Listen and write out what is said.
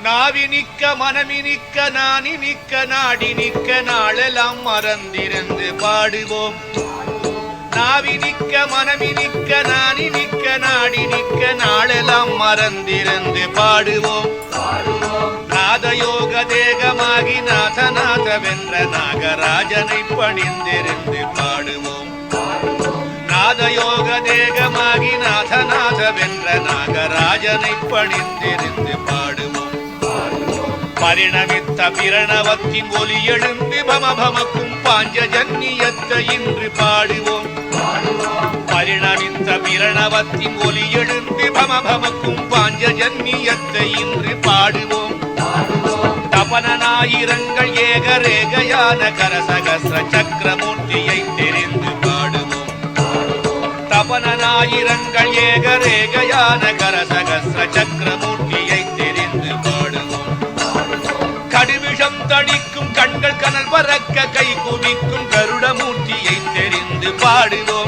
நாவினிக்க மனமினிக்க நானினிக்க நாடினிக்க நாளெல்லாம் மறந்திருந்து பாடுவோம். நாவினிக்க மனமினிக்க நானினிக்க நாடினிக்க நாளெல்லாம் மறந்திருந்து பாடுவோம். நாதயோக தேகமாகி நாதநாத வென்ற நாகராஜனை பணிந்திருந்து பாடுவோம். நாதயோக தேகமாகி நாதநாத வென்ற நாகராஜனை பணிந்திருந்து பாடுவோம். பரிணமித்த பிரணவத்தின் ஒலி எழுந்து பமபமக்கும் பாஞ்சஜன்னியத்தை இன்று பாடுவோம். பரிணமித்த பிரணவத்தின் ஒலி எழுந்து பமபமக்கும் பாஞ்சஜன்னியத்தை இன்று பாடுவோம். தபனனாயிரங்கள் ஏகரேகையான கரசகஸ்ர சக்கரமூர்த்தியை தெரிந்து பாடுவோம். தபனனாயிரங்கள் ஏகரேகையான கரசகஸ்ர சக்கரமூர்த்தியை தெரிந்து பாடுவோம். கடுவிஷம் தணிக்கும் கண்கள் கனல் பறக்க கை குவிக்கும் கருடமூர்த்தியை தெரிந்து பாடுவோம்.